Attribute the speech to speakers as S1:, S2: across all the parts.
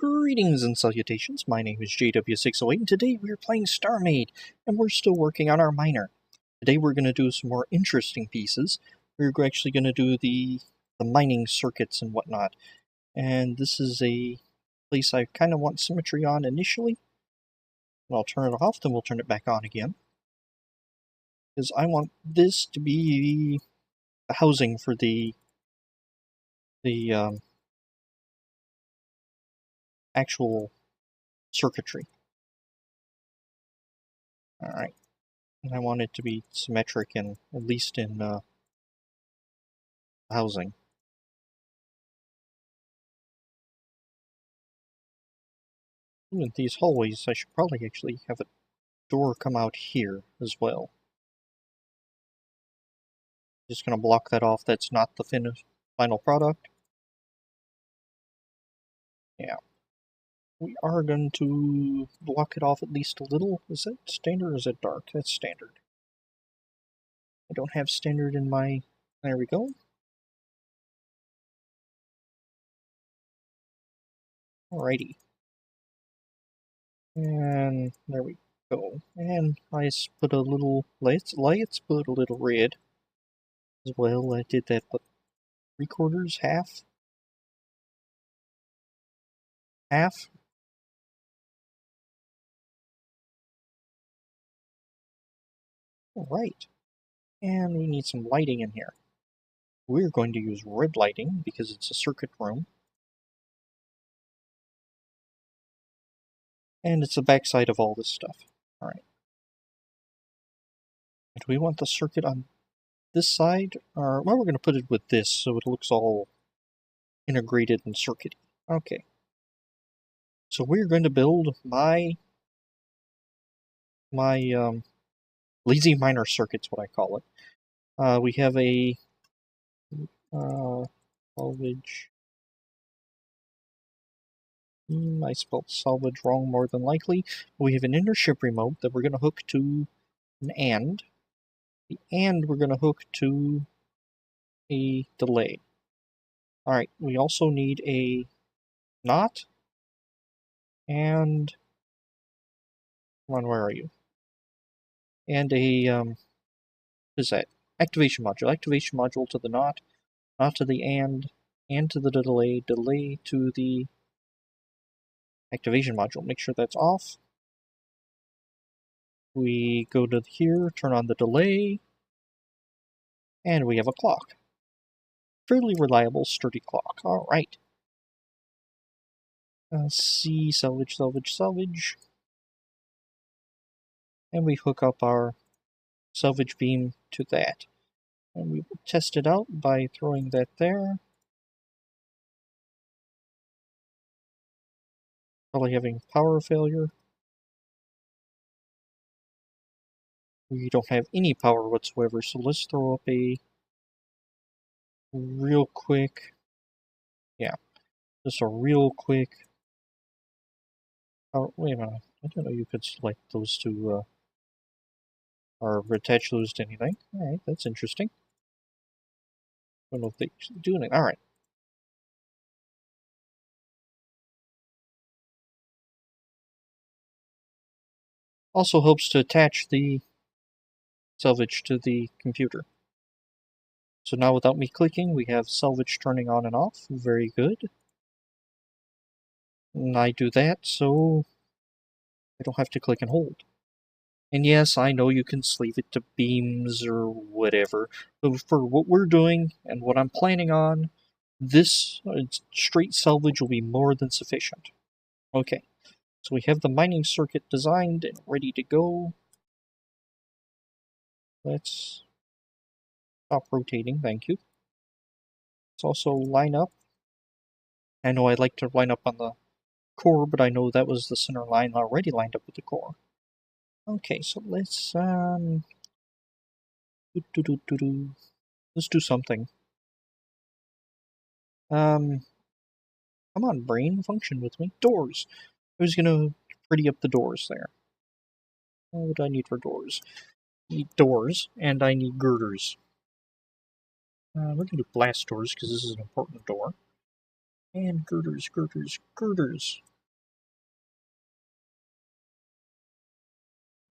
S1: Greetings and salutations, my name is JW608 and today we are playing Starmade and we're still working on our miner. Today we're going to do some more interesting pieces. We're actually going to do the mining circuits and whatnot. And this is a place I kind of want symmetry on initially. And I'll turn it off, then we'll turn it back on again. Because I want this to be the housing for the actual circuitry. Alright. And I want it to be symmetric in, at least in housing. In these hallways, I should probably actually have a door come out here as well. Just gonna block that off, that's not the final product. Yeah. We are going to block it off at least a little. Is that standard or is it dark? That's standard. I don't have standard in my... There we go. Alrighty. And there we go. And I put a little... Let's put a little red as well. I did that, but 3/4, half? Half? Alright. And we need some lighting in here. We're going to use red lighting because it's a circuit room. And it's the backside of all this stuff. Alright. Do we want the circuit on this side? Or, well, we're going to put it with this so it looks all integrated and circuity. Okay. So we're going to build my lazy miner circuit's what I call it. We have a salvage. I spelled salvage wrong more than likely. We have an inner ship remote that we're going to hook to an AND. The AND we're going to hook to a delay. Alright, we also need a NOT and... Come on, where are you? And a, what is that? Activation module. Activation module to the NOT to the AND to the delay to the activation module. Make sure that's off. We go to here, turn on the delay, and we have a clock. Fairly reliable, sturdy clock. Alright. See, salvage. And we hook up our salvage beam to that. And we will test it out by throwing that there. Probably having power failure. We don't have any power whatsoever, so let's throw up a real quick, yeah, just a real quick, oh, wait a minute, I didn't know you could select those two, or attach those to anything. Alright, that's interesting. I don't know if they do anything. Alright. Also helps to attach the salvage to the computer. So now without me clicking, we have salvage turning on and off. Very good. And I do that so I don't have to click and hold. And yes, I know you can sleeve it to beams or whatever, but for what we're doing and what I'm planning on, this straight salvage will be more than sufficient. Okay, so we have the mining circuit designed and ready to go. Let's stop rotating, thank you. Let's also line up. I know I like to line up on the core, but I know that was the center line already lined up with the core. Okay, so let's let's do something. Come on, brain, function with me. Doors. Who's gonna pretty up the doors there? What do I need for doors? I need doors, and I need girders. We're gonna do blast doors because this is an important door. And girders.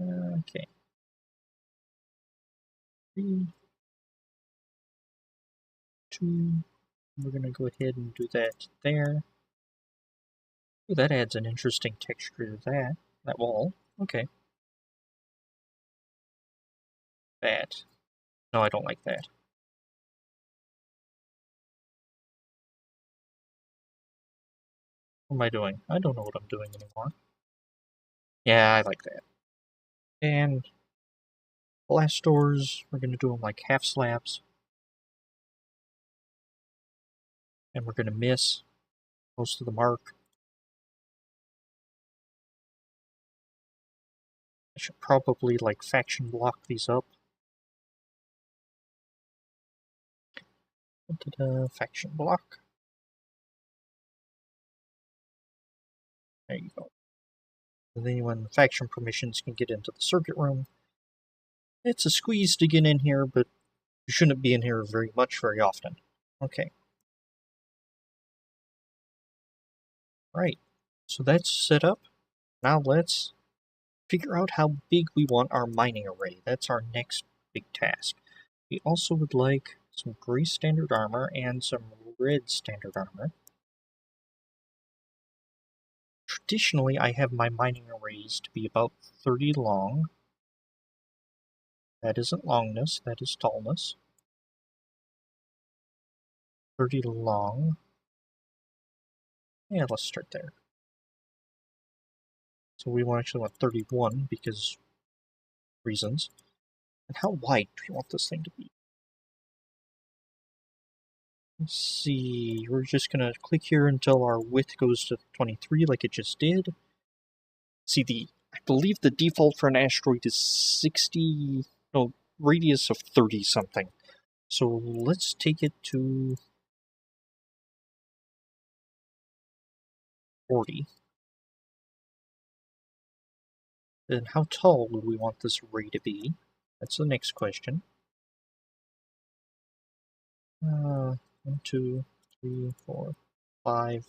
S1: Okay. 3, 2. We're going to go ahead and do that there. Ooh, that adds an interesting texture to that wall. Okay. That. No, I don't like that. What am I doing? I don't know what I'm doing anymore. Yeah, I like that. And blast doors, we're going to do them like half slabs. And we're going to miss most of the mark. I should probably like faction block these up. Faction block. There you go. And then when faction permissions can get into the circuit room. It's a squeeze to get in here, but you shouldn't be in here very often. Okay. Right. So that's set up. Now let's figure out how big we want our mining array. That's our next big task. We also would like some gray standard armor and some red standard armor. Traditionally, I have my mining arrays to be about 30 long. That isn't longness, that is tallness. 30 long. Yeah, let's start there. So we actually want 31 because reasons. And how wide do we want this thing to be? Let's see, we're just gonna click here until our width goes to 23 like it just did. See, I believe the default for an asteroid is 60, no, radius of 30 something. So let's take it to 40. Then how tall would we want this array to be? That's the next question. 1, 2, 3, 4, 5. What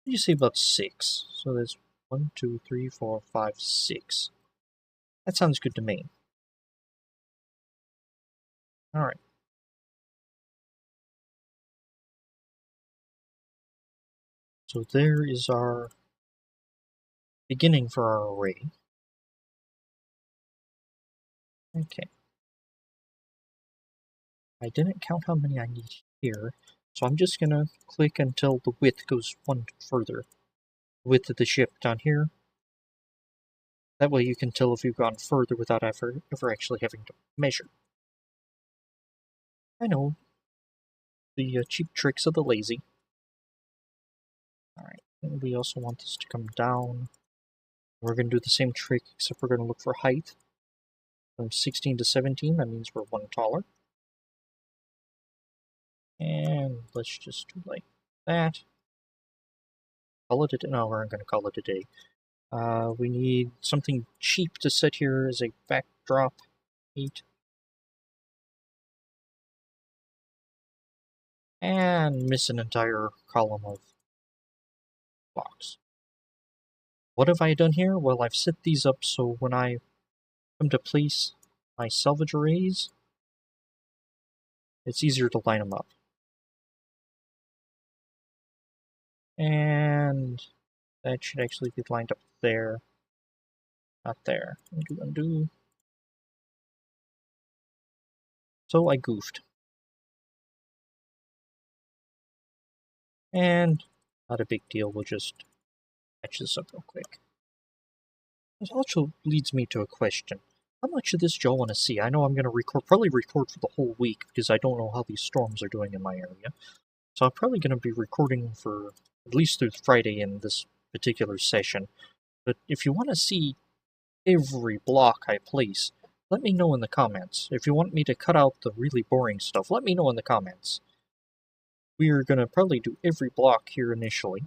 S1: did you say about 6? So there's 1, 2, 3, 4, 5, 6. That sounds good to me. Alright. So there is our beginning for our array. Okay. I didn't count how many I need here, so I'm just going to click until the width goes one further. Width of the ship down here. That way you can tell if you've gone further without ever actually having to measure. I know. The cheap tricks of the lazy. Alright, we also want this to come down. We're going to do the same trick, except we're going to look for height. From 16 to 17, that means we're one taller. And let's just do like that. Call it a day. No, we're not going to call it a day. We need something cheap to set here as a backdrop. 8. And miss an entire column of blocks. What have I done here? Well, I've set these up so when I come to place my salvage arrays, it's easier to line them up. And that should actually be lined up there, not there. Undo, undo. So I goofed. And not a big deal, we'll just patch this up real quick. This also leads me to a question. How much of this do y'all want to see? I know I'm going to probably record for the whole week because I don't know how these storms are doing in my area. So I'm probably going to be recording for at least through Friday in this particular session. But if you want to see every block I place, let me know in the comments. If you want me to cut out the really boring stuff, let me know in the comments. We are going to probably do every block here initially.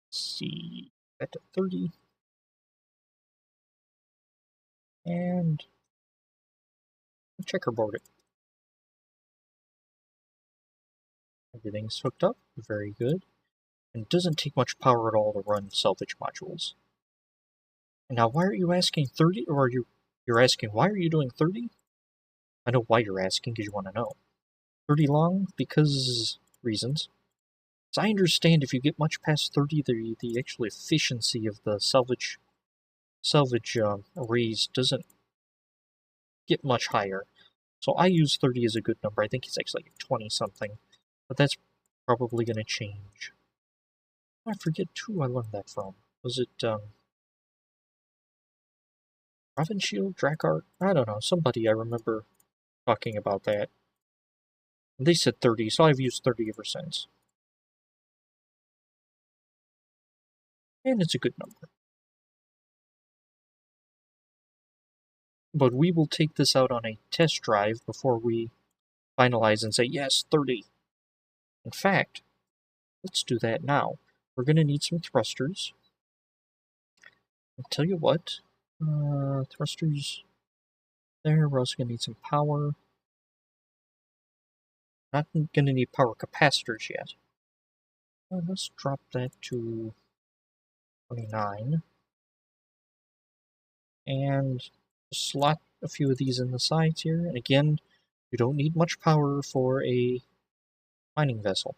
S1: Let's see, at 30. And checkerboard it. Everything's hooked up, very good. And it doesn't take much power at all to run salvage modules. Now, why are you asking 30, or you're asking why are you doing 30? I know why you're asking, because you want to know. 30 long? Because reasons. So I understand if you get much past 30, the actual efficiency of the salvage arrays doesn't get much higher. So I use 30 as a good number. I think it's actually like 20 something, but that's probably going to change. I forget who I learned that from. Was it Ravenshield, Drakkar? I don't know. Somebody I remember talking about that. They said 30, so I've used 30 ever since. And it's a good number. But we will take this out on a test drive before we finalize and say, yes, 30. In fact, let's do that now. We're going to need some thrusters. I'll tell you what, thrusters there. We're also going to need some power. Not going to need power capacitors yet. Let's drop that to 29. And slot a few of these in the sides here. And again, you don't need much power for a mining vessel.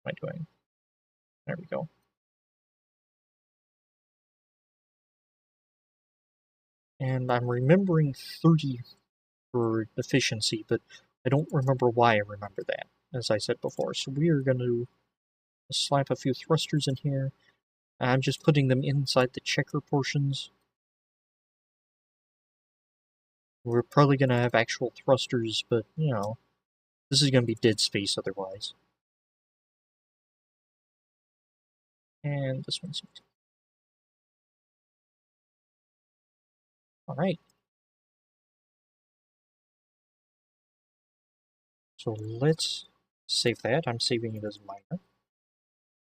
S1: What am I doing? There we go. And I'm remembering 30 for efficiency, but I don't remember why I remember that, as I said before. So we are going to slap a few thrusters in here. I'm just putting them inside the checker portions. We're probably going to have actual thrusters, but, you know, this is going to be dead space otherwise. And this one's empty. Alright. So let's save that. I'm saving it as a minor.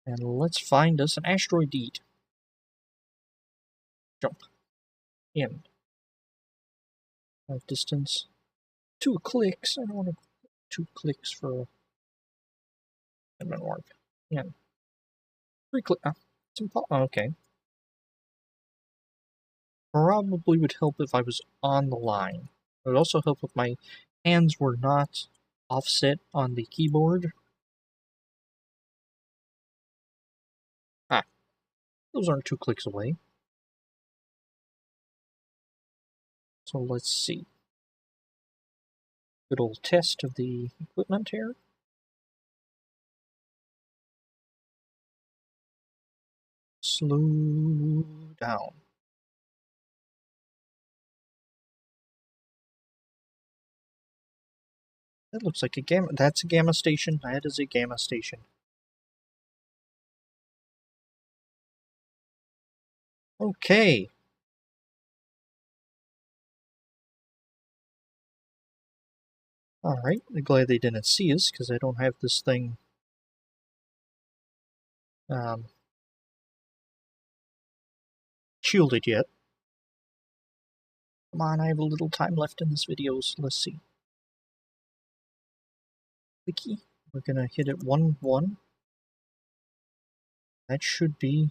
S1: And let's find us an asteroid to eat. Jump. In. Distance. 2 clicks. I don't want to 2 clicks for admin warp. In. 3 clicks. Okay. Probably would help if I was on the line. It would also help if my hands were not offset on the keyboard. Ah, those aren't 2 clicks away. So let's see. Good old test of the equipment here. Slow down. That looks like a gamma. That's a gamma station. That is a gamma station. Okay. Alright, I'm glad they didn't see us, because I don't have this thing shielded yet. Come on, I have a little time left in this video, so let's see. Clicky. We're gonna hit it 1-1. That should be...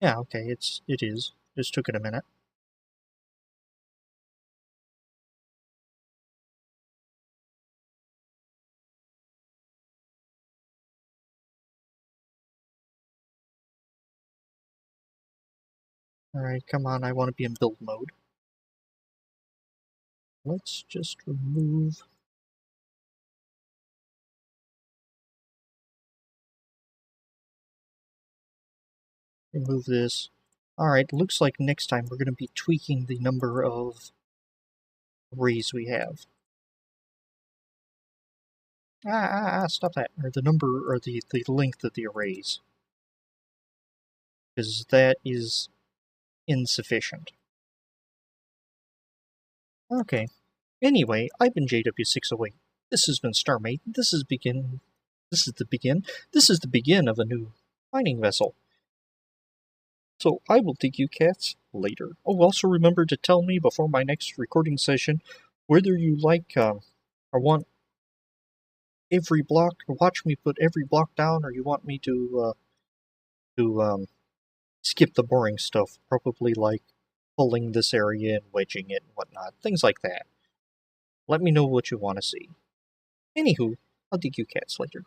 S1: Yeah, okay, it is. Just took it a minute. Alright, come on, I want to be in build mode. Let's just remove... Remove this. Alright, looks like next time we're going to be tweaking the number of arrays we have. Stop that. Or the number, or the length of the arrays. Because that is insufficient. Okay. Anyway, I've been JW608. This has been Starmade. This is the begin of a new mining vessel. So I will take you cats later. Oh, also remember to tell me before my next recording session whether you like or want every block, or watch me put every block down, or you want me to skip the boring stuff, probably like pulling this area and wedging it and whatnot, things like that. Let me know what you want to see. Anywho, I'll dig you cats later.